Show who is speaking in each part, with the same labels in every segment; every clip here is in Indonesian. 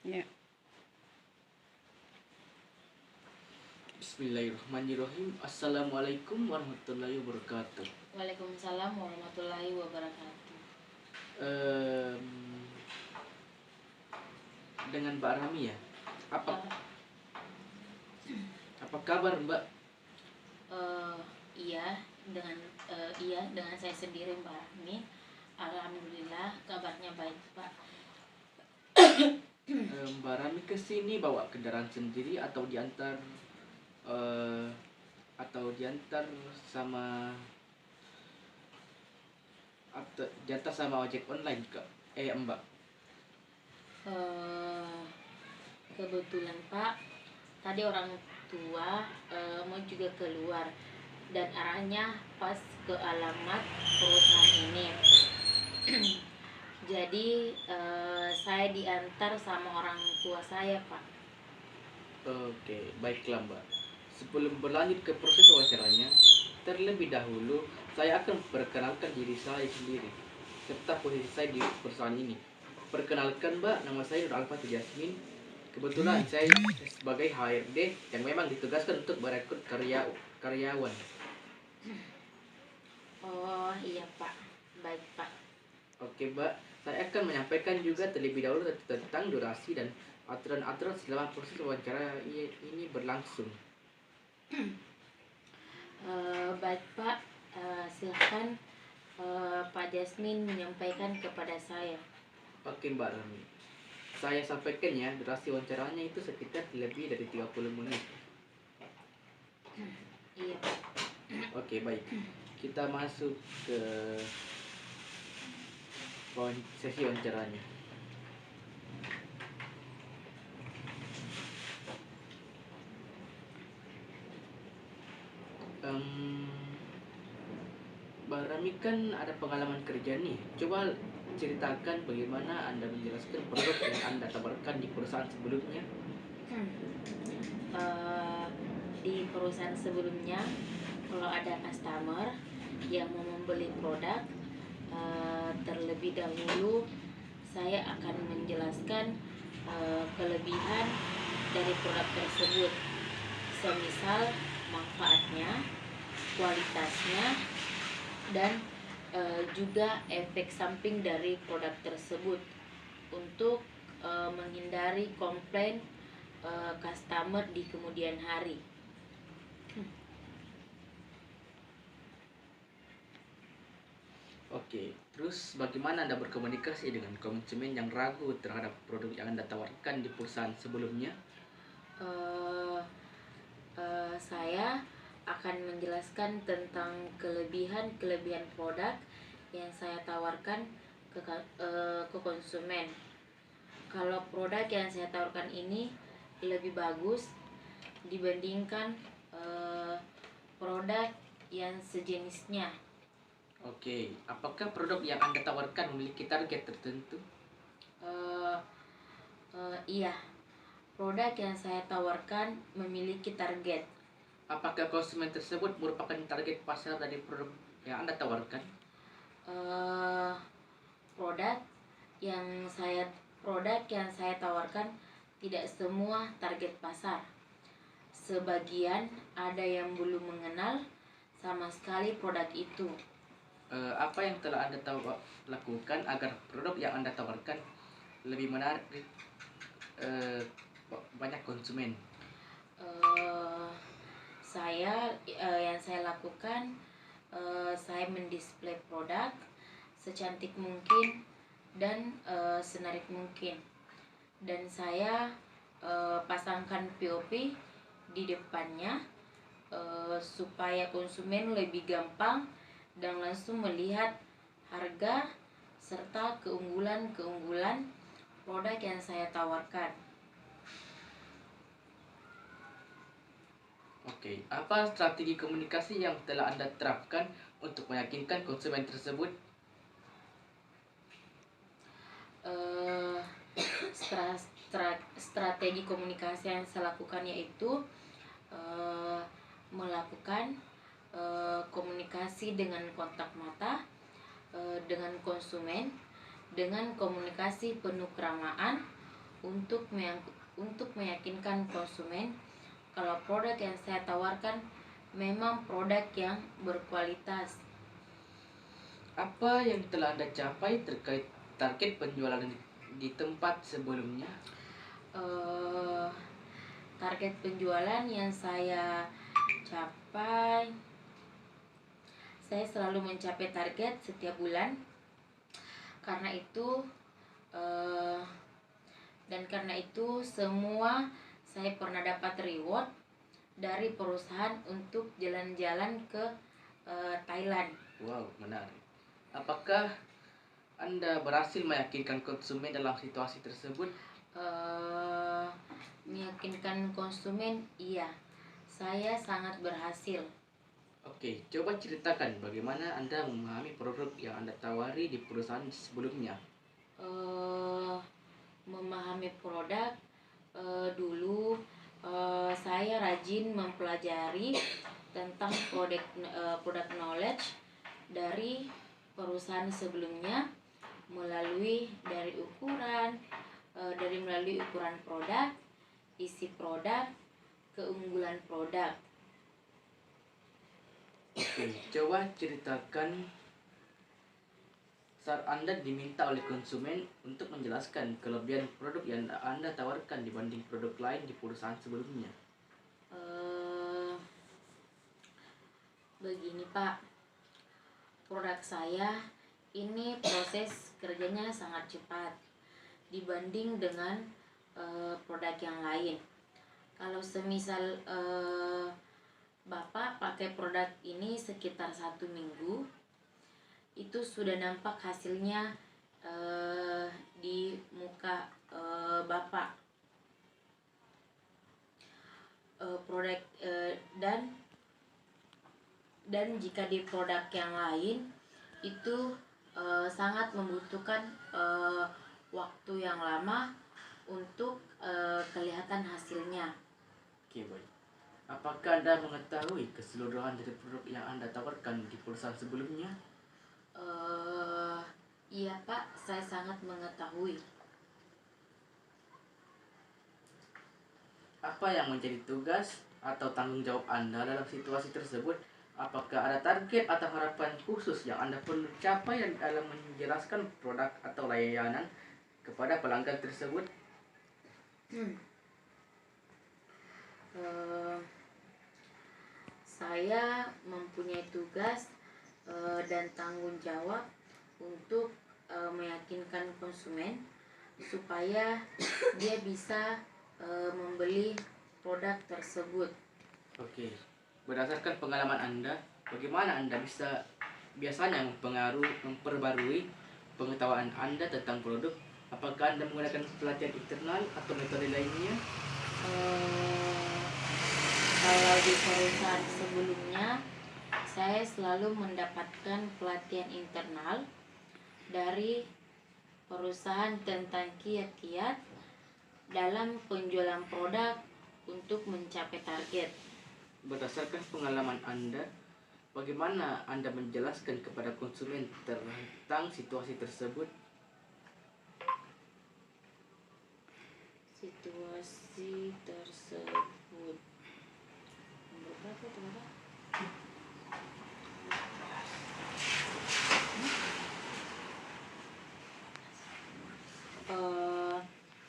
Speaker 1: Ya.
Speaker 2: Bismillahirrahmanirrahim. Assalamualaikum warahmatullahi wabarakatuh.
Speaker 3: Waalaikumsalam warahmatullahi wabarakatuh.
Speaker 2: Em, dengan Mbak Rami ya. Apa apa kabar Mbak?
Speaker 3: Iya dengan saya sendiri Mbak Rahmi. Alhamdulillah kabarnya baik Pak.
Speaker 2: Mbak Rami kesini bawa kendaraan sendiri atau diantar sama ojek online Kak? Mbak.
Speaker 3: Eh, Kebetulan Pak, tadi orang tua mau juga keluar dan arahnya pas ke alamat perusahaan ini. Jadi saya diantar sama orang tua saya Pak.
Speaker 2: Oke, baiklah Mbak. Sebelum berlanjut ke proses wawancaranya, terlebih dahulu saya akan perkenalkan diri saya sendiri serta posisi saya di perusahaan ini. Perkenalkan Mbak, nama saya Nur Alfa Jasmin. Kebetulan saya sebagai HRD yang memang ditugaskan untuk merekrut karyawan.
Speaker 3: Oh iya Pak, baik Pak.
Speaker 2: Oke Mbak, saya akan menyampaikan juga terlebih dahulu tentang durasi dan aturan-aturan selama proses wawancara ini berlangsung.
Speaker 3: Baik Pak, silahkan Pak Jasmin menyampaikan kepada saya.
Speaker 2: Oke Mbak Rami, saya sampaikan ya, durasi wawancaranya itu sekitar lebih dari 30 menit.
Speaker 3: Iya Pak.
Speaker 2: Oke baik, kita masuk ke sesi wawancaranya. Mbak Rami kan ada pengalaman kerja nih. Coba ceritakan bagaimana Anda menjelaskan produk yang Anda tawarkan di perusahaan sebelumnya.
Speaker 3: Eh, di perusahaan sebelumnya, kalau ada customer yang mau membeli produk, terlebih dahulu saya akan menjelaskan kelebihan dari produk tersebut, semisal manfaatnya, kualitasnya, dan juga efek samping dari produk tersebut untuk menghindari komplain customer di kemudian hari.
Speaker 2: Oke, terus bagaimana Anda berkomunikasi dengan konsumen yang ragu terhadap produk yang Anda tawarkan di perusahaan sebelumnya?
Speaker 3: Saya akan menjelaskan tentang kelebihan produk yang saya tawarkan ke konsumen. Kalau produk yang saya tawarkan ini lebih bagus dibandingkan produk yang sejenisnya.
Speaker 2: Oke, apakah produk yang Anda tawarkan memiliki target tertentu?
Speaker 3: Iya, produk yang saya tawarkan memiliki target.
Speaker 2: Apakah konsumen tersebut merupakan target pasar dari produk yang Anda tawarkan?
Speaker 3: Eh, produk yang saya tawarkan tidak semua target pasar. Sebagian ada yang belum mengenal sama sekali produk itu.
Speaker 2: Apa yang telah Anda lakukan agar produk yang Anda tawarkan lebih menarik banyak konsumen?
Speaker 3: Yang saya lakukan, saya mendisplay produk secantik mungkin dan senarik mungkin, dan saya pasangkan POP di depannya supaya konsumen lebih gampang dan langsung melihat harga serta keunggulan produk yang saya tawarkan.
Speaker 2: Oke, apa strategi komunikasi yang telah Anda terapkan untuk meyakinkan konsumen tersebut?
Speaker 3: Strategi komunikasi yang saya lakukan yaitu melakukan komunikasi dengan kontak mata dengan konsumen, dengan komunikasi penuh keramaan untuk meyakinkan konsumen kalau produk yang saya tawarkan memang produk yang berkualitas.
Speaker 2: Apa yang telah Anda capai terkait target penjualan di tempat sebelumnya?
Speaker 3: Target penjualan yang saya capai, saya selalu mencapai target setiap bulan. Karena itu semua saya pernah dapat reward dari perusahaan untuk jalan-jalan ke Thailand.
Speaker 2: Wow, menarik. Apakah Anda berhasil meyakinkan konsumen dalam situasi tersebut?
Speaker 3: Meyakinkan konsumen, iya, saya sangat berhasil.
Speaker 2: Oke, coba ceritakan bagaimana Anda memahami produk yang Anda tawari di perusahaan sebelumnya.
Speaker 3: Memahami produk, dulu saya rajin mempelajari tentang produk knowledge dari perusahaan sebelumnya melalui ukuran produk, isi produk, keunggulan produk.
Speaker 2: Oke, coba ceritakan saat Anda diminta oleh konsumen untuk menjelaskan kelebihan produk yang Anda tawarkan dibanding produk lain di perusahaan sebelumnya.
Speaker 3: Begini Pak, produk saya ini proses kerjanya sangat cepat dibanding dengan produk yang lain. Kalau semisal Bapak pakai produk ini sekitar 1 minggu, itu sudah nampak hasilnya di muka Bapak. Dan jika di produk yang lain itu sangat membutuhkan waktu yang lama untuk kelihatan hasilnya.
Speaker 2: Oke, baik. Apakah Anda mengetahui keseluruhan dari produk yang Anda tawarkan di perusahaan sebelumnya?
Speaker 3: Iya Pak, saya sangat mengetahui.
Speaker 2: Apa yang menjadi tugas atau tanggung jawab Anda dalam situasi tersebut? Apakah ada target atau harapan khusus yang Anda perlu capai dalam menjelaskan produk atau layanan kepada pelanggan tersebut?
Speaker 3: Saya mempunyai tugas dan tanggung jawab untuk meyakinkan konsumen supaya dia bisa membeli produk tersebut.
Speaker 2: Oke, berdasarkan pengalaman Anda, bagaimana Anda bisa biasanya memperbarui pengetahuan Anda tentang produk? Apakah Anda menggunakan pelatihan internal atau metode lainnya?
Speaker 3: Kalau di perusahaan sebelumnya, saya selalu mendapatkan pelatihan internal dari perusahaan tentang kiat-kiat dalam penjualan produk untuk mencapai target.
Speaker 2: Berdasarkan pengalaman Anda, bagaimana Anda menjelaskan kepada konsumen tentang situasi tersebut?
Speaker 3: Situasi tersebut. Nomor berapa itu, Bapak?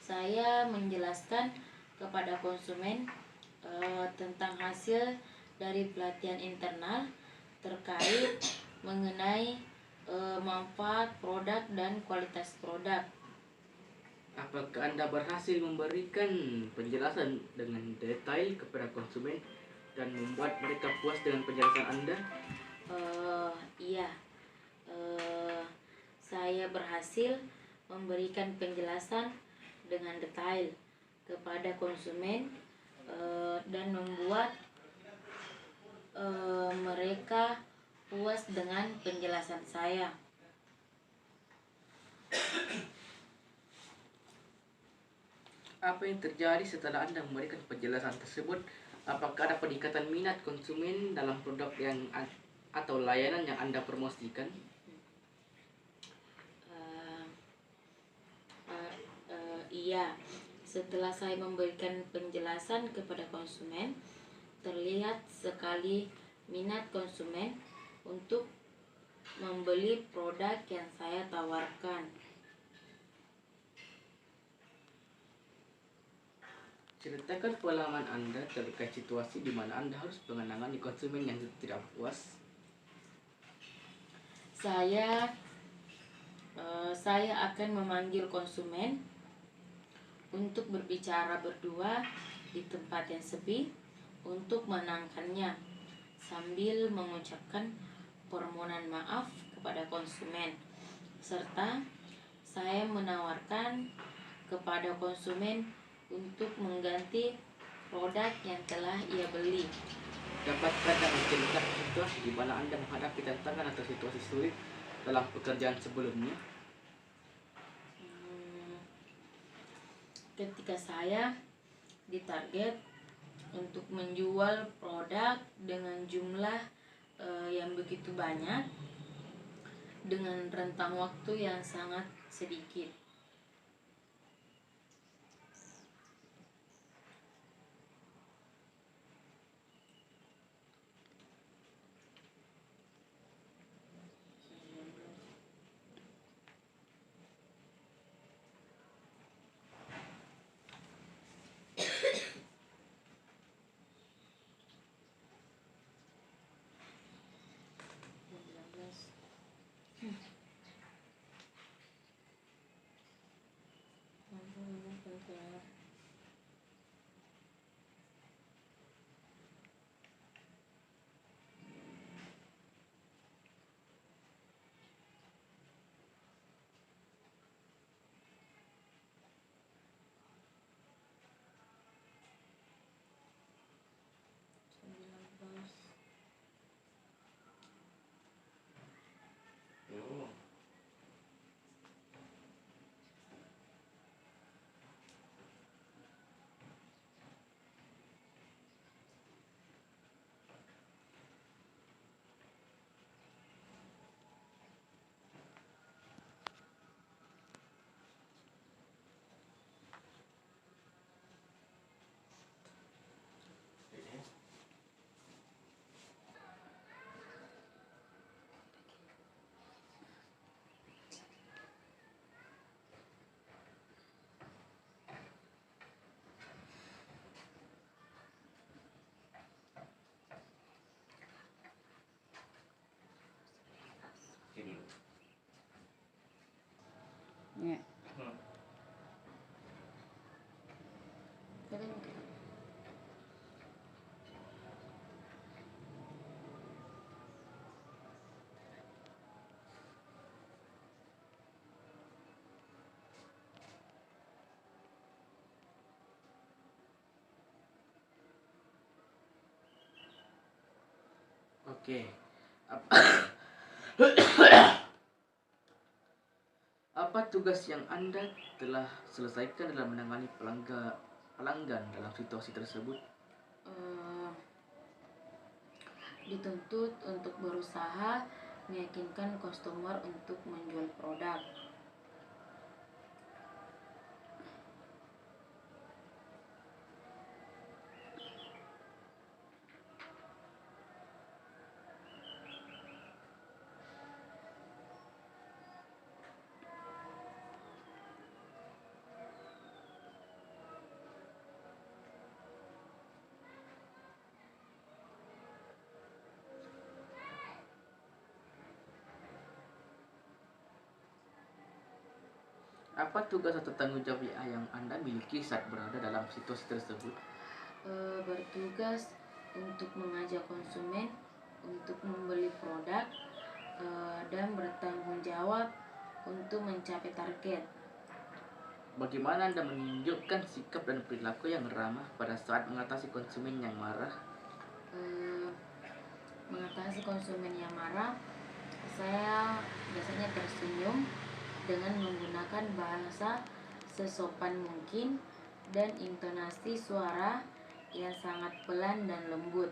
Speaker 3: Saya menjelaskan kepada konsumen tentang hasil dari pelatihan internal terkait mengenai manfaat produk dan kualitas produk.
Speaker 2: Apakah Anda berhasil memberikan penjelasan dengan detail kepada konsumen dan membuat mereka puas dengan penjelasan Anda?
Speaker 3: Iya, saya berhasil memberikan penjelasan dengan detail kepada konsumen dan membuat mereka puas dengan penjelasan saya.
Speaker 2: Apa yang terjadi setelah Anda memberikan penjelasan tersebut? Apakah ada peningkatan minat konsumen dalam produk atau layanan yang Anda promosikan?
Speaker 3: Iya, Setelah saya memberikan penjelasan kepada konsumen, terlihat sekali minat konsumen untuk membeli produk yang saya tawarkan.
Speaker 2: Ceritakan pengalaman Anda terkait situasi di mana Anda harus mengenangani konsumen yang tidak puas.
Speaker 3: Saya akan memanggil konsumen untuk berbicara berdua di tempat yang sepi untuk menenangkannya sambil mengucapkan permohonan maaf kepada konsumen, serta saya menawarkan kepada konsumen untuk mengganti produk yang telah ia beli.
Speaker 2: Dapatkah Anda menceritakan situasi di mana Anda menghadapi tantangan atau situasi sulit dalam pekerjaan sebelumnya?
Speaker 3: Ketika saya ditarget untuk menjual produk dengan jumlah yang begitu banyak dengan rentang waktu yang sangat sedikit.
Speaker 1: Ya.
Speaker 2: Oke. Apa tugas yang Anda telah selesaikan dalam menangani pelanggan dalam situasi tersebut?
Speaker 3: Dituntut untuk berusaha meyakinkan customer untuk menjual produk.
Speaker 2: Apa tugas atau tanggung jawab yang Anda miliki saat berada dalam situasi tersebut?
Speaker 3: Bertugas untuk mengajak konsumen untuk membeli produk dan bertanggung jawab untuk mencapai target.
Speaker 2: Bagaimana Anda menunjukkan sikap dan perilaku yang ramah pada saat mengatasi konsumen yang marah?
Speaker 3: Mengatasi konsumen yang marah, saya biasanya tersenyum dengan menggunakan bahasa sesopan mungkin dan intonasi suara yang sangat pelan dan lembut.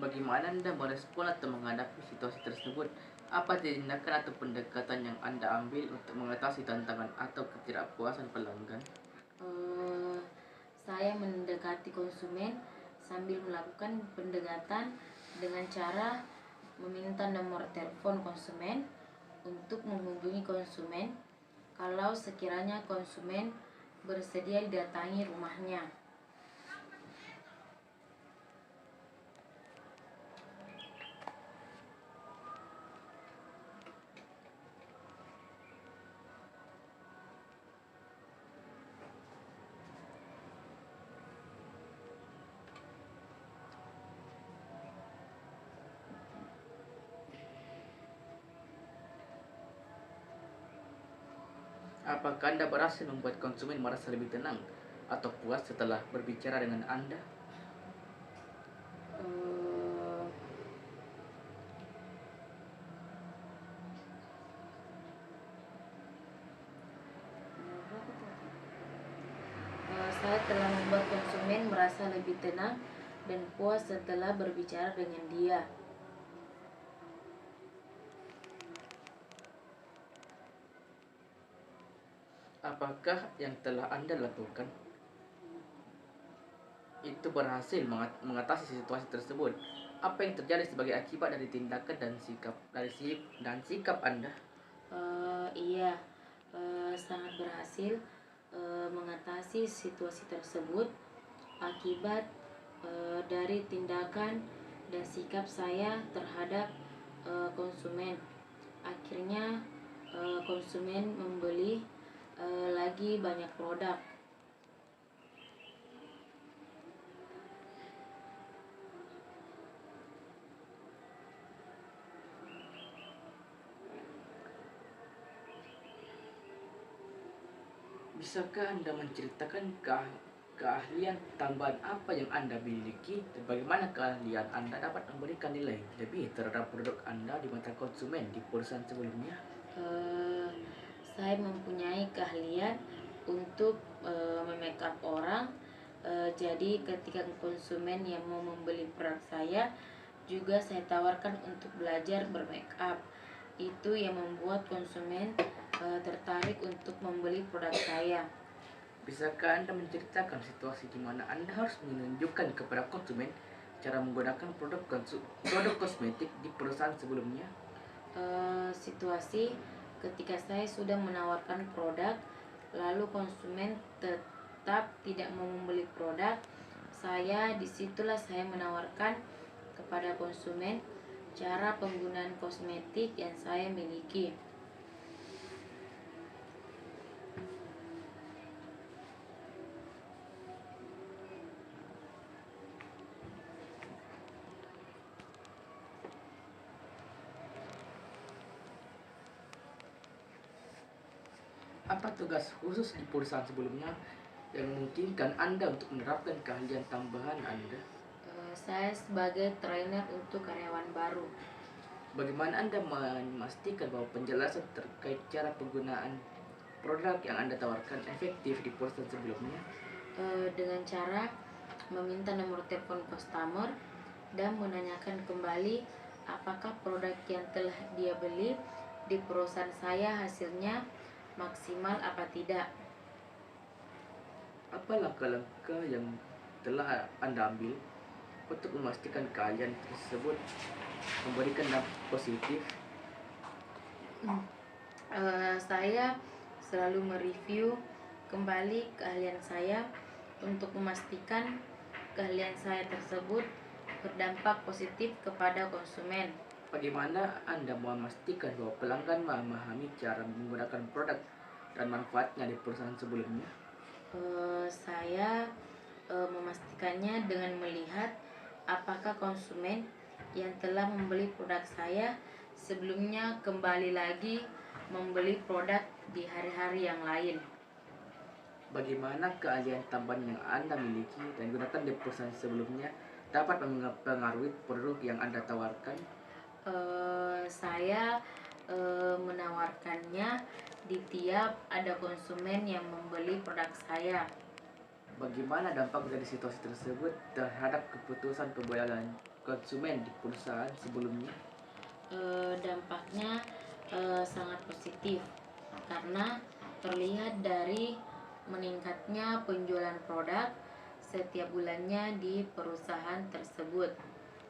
Speaker 2: Bagaimana Anda merespon atau menghadapi situasi tersebut? Apa tindakan atau pendekatan yang Anda ambil untuk mengatasi tantangan atau ketidakpuasan pelanggan?
Speaker 3: Eh, saya mendekati konsumen sambil melakukan pendekatan dengan cara meminta nomor telepon konsumen untuk menghubungi konsumen kalau sekiranya konsumen bersedia didatangi rumahnya.
Speaker 2: Apakah Anda berhasil membuat konsumen merasa lebih tenang atau puas setelah berbicara dengan Anda?
Speaker 3: Eh, saya telah membuat konsumen merasa lebih tenang dan puas setelah berbicara dengan dia.
Speaker 2: Apakah yang telah Anda lakukan itu berhasil mengatasi situasi tersebut? Apa yang terjadi sebagai akibat dari tindakan dan sikap Anda?
Speaker 3: Iya, sangat berhasil mengatasi situasi tersebut akibat dari tindakan dan sikap saya terhadap konsumen. Akhirnya konsumen membeli lagi banyak produk.
Speaker 2: Bisakah Anda menceritakan keahlian tambahan apa yang Anda miliki dan bagaimana keahlian Anda dapat memberikan nilai lebih terhadap produk Anda di mata konsumen di perusahaan sebelumnya?
Speaker 3: Eh, saya mempunyai keahlian untuk memake up orang. Jadi ketika konsumen yang mau membeli produk saya, juga saya tawarkan untuk belajar bermake up. Itu yang membuat konsumen tertarik untuk membeli produk saya.
Speaker 2: Bisakah Anda menceritakan situasi di mana Anda harus menunjukkan kepada konsumen cara menggunakan produk kosmetik di perusahaan sebelumnya?
Speaker 3: Situasi ketika saya sudah menawarkan produk lalu konsumen tetap tidak mau membeli produk saya, disitulah saya menawarkan kepada konsumen cara penggunaan kosmetik yang saya miliki.
Speaker 2: Apa tugas khusus di perusahaan sebelumnya yang memungkinkan Anda untuk menerapkan keahlian tambahan Anda?
Speaker 3: Saya sebagai trainer untuk karyawan baru.
Speaker 2: Bagaimana Anda memastikan bahwa penjelasan terkait cara penggunaan produk yang Anda tawarkan efektif di perusahaan sebelumnya?
Speaker 3: Dengan cara meminta nomor telepon customer dan menanyakan kembali apakah produk yang telah dia beli di perusahaan saya hasilnya maksimal apa tidak.
Speaker 2: Apa langkah-langkah yang telah Anda ambil untuk memastikan keahlian tersebut memberikan dampak positif?
Speaker 3: Saya selalu mereview kembali keahlian saya untuk memastikan keahlian saya tersebut berdampak positif kepada konsumen.
Speaker 2: Bagaimana Anda memastikan bahwa pelanggan memahami cara menggunakan produk dan manfaatnya di perusahaan sebelumnya?
Speaker 3: Saya memastikannya dengan melihat apakah konsumen yang telah membeli produk saya sebelumnya kembali lagi membeli produk di hari-hari yang lain.
Speaker 2: Bagaimana keahlian tambahan yang Anda miliki dan gunakan di perusahaan sebelumnya dapat mempengaruhi produk yang Anda tawarkan?
Speaker 3: Saya menawarkannya di tiap ada konsumen yang membeli produk saya.
Speaker 2: Bagaimana dampak dari situasi tersebut terhadap keputusan pembayaran konsumen di perusahaan sebelumnya?
Speaker 3: Dampaknya sangat positif karena terlihat dari meningkatnya penjualan produk setiap bulannya di perusahaan tersebut.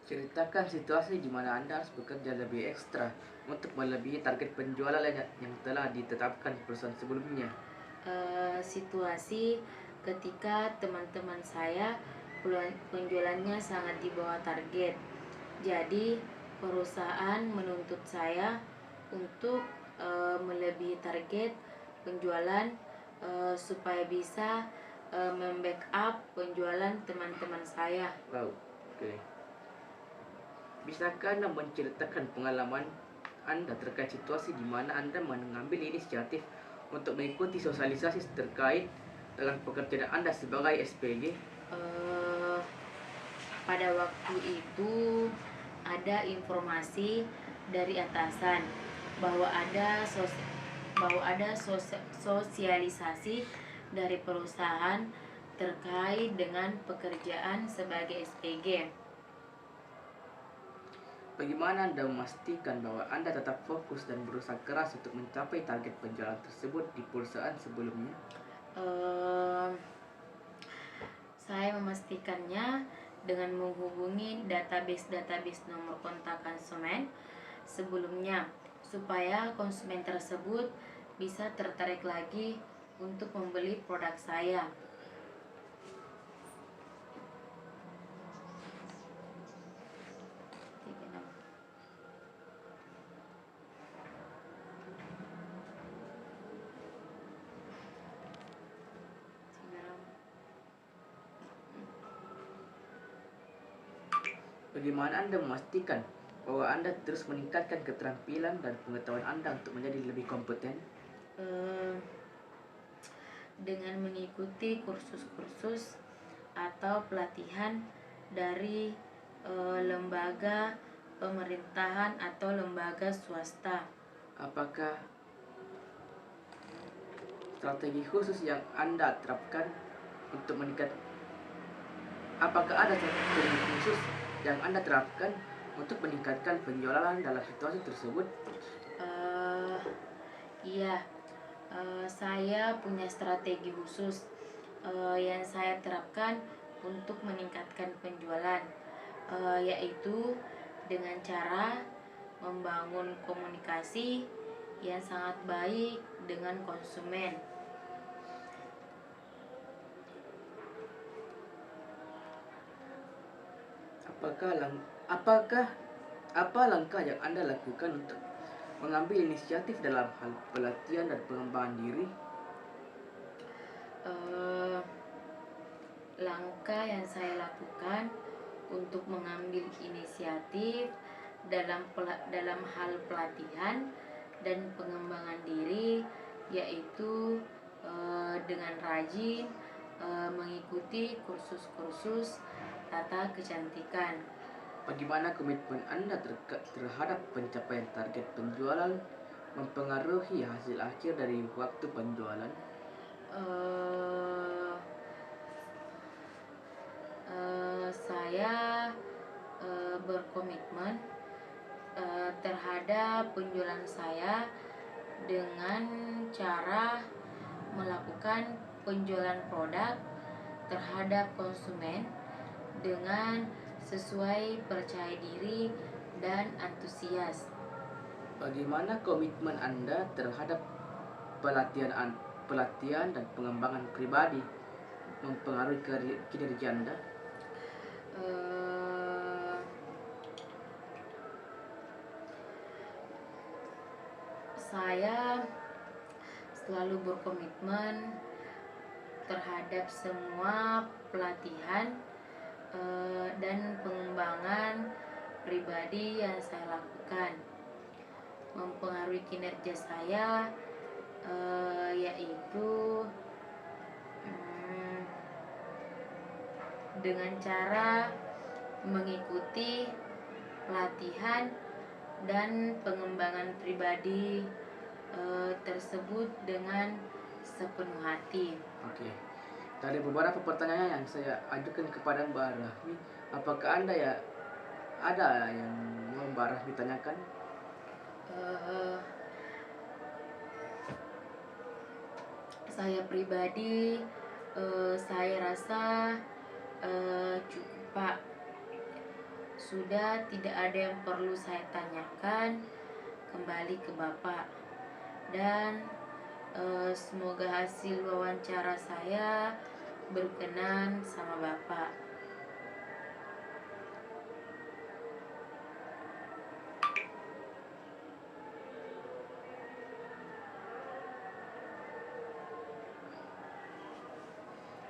Speaker 2: Ceritakan situasi di mana Anda harus bekerja lebih ekstra untuk melebihi target penjualan yang telah ditetapkan perusahaan sebelumnya.
Speaker 3: Situasi ketika teman-teman saya penjualannya sangat di bawah target. Jadi perusahaan menuntut saya untuk melebihi target penjualan supaya bisa membackup penjualan teman-teman saya.
Speaker 2: Wow, oke. Bisakah Anda menceritakan pengalaman Anda terkait situasi di mana Anda mengambil inisiatif untuk mengikuti sosialisasi terkait dengan pekerjaan Anda sebagai SPG?
Speaker 3: Eh, Pada waktu itu ada informasi dari atasan bahwa ada sosialisasi dari perusahaan terkait dengan pekerjaan sebagai SPG.
Speaker 2: Bagaimana Anda memastikan bahwa Anda tetap fokus dan berusaha keras untuk mencapai target penjualan tersebut di perusahaan sebelumnya?
Speaker 3: Eh, Saya memastikannya dengan menghubungi database nomor kontak konsumen sebelumnya supaya konsumen tersebut bisa tertarik lagi untuk membeli produk saya.
Speaker 2: Bagaimana Anda memastikan bahwa Anda terus meningkatkan keterampilan dan pengetahuan Anda untuk menjadi lebih kompeten?
Speaker 3: Dengan mengikuti kursus-kursus atau pelatihan dari lembaga pemerintahan atau lembaga swasta.
Speaker 2: Apakah strategi khusus yang Anda terapkan untuk Apakah ada strategi khusus yang Anda terapkan untuk meningkatkan penjualan dalam situasi tersebut?
Speaker 3: Iya, saya punya strategi khusus yang saya terapkan untuk meningkatkan penjualan, yaitu dengan cara membangun komunikasi yang sangat baik dengan konsumen.
Speaker 2: Apa langkah yang Anda lakukan untuk mengambil inisiatif dalam hal pelatihan dan pengembangan diri?
Speaker 3: Langkah yang saya lakukan untuk mengambil inisiatif dalam hal pelatihan dan pengembangan diri yaitu dengan rajin mengikuti kursus-kursus tata kecantikan.
Speaker 2: Bagaimana komitmen Anda terhadap pencapaian target penjualan mempengaruhi hasil akhir dari waktu penjualan?
Speaker 3: Saya berkomitmen terhadap penjualan saya dengan cara melakukan penjualan produk terhadap konsumen dengan sesuai percaya diri dan antusias.
Speaker 2: Bagaimana komitmen Anda terhadap pelatihan dan pengembangan pribadi mempengaruhi kinerja Anda?
Speaker 3: Saya selalu berkomitmen terhadap semua pelatihan dan pengembangan pribadi yang saya lakukan. Mempengaruhi kinerja saya yaitu dengan cara mengikuti pelatihan dan pengembangan pribadi tersebut dengan sepenuh hati.
Speaker 2: Oke. Dari beberapa pertanyaan yang saya ajukan kepada Mbak Rahmi, apakah Anda ada yang mau Mbak Rahmi tanyakan?
Speaker 3: saya pribadi, saya rasa cukup, Pak. Sudah tidak ada yang perlu saya tanyakan kembali ke Bapak. Dan semoga hasil wawancara saya berkenan sama Bapak.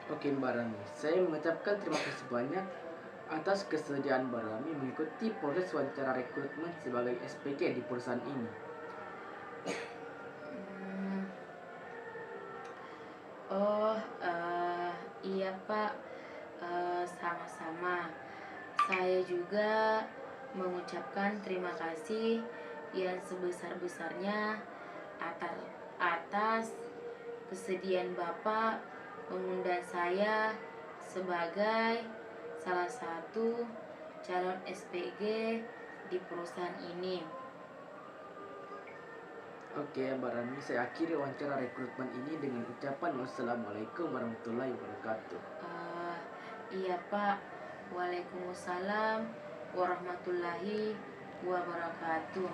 Speaker 2: Oke Mbak Rami, saya mengucapkan terima kasih banyak atas kesediaan Mbak Rami mengikuti proses wawancara rekrutmen sebagai SPG di perusahaan ini.
Speaker 3: Hmm, Oh, iya Pak, sama-sama. Saya juga mengucapkan terima kasih yang sebesar-besarnya atas atas kesediaan Bapak mengundang saya sebagai salah satu calon SPG di perusahaan ini.
Speaker 2: Oke Mbak Rami, saya akhiri wawancara rekrutmen ini dengan ucapan wassalamualaikum warahmatullahi wabarakatuh.
Speaker 3: Eh, iya Pak, Waalaikumsalam warahmatullahi wabarakatuh.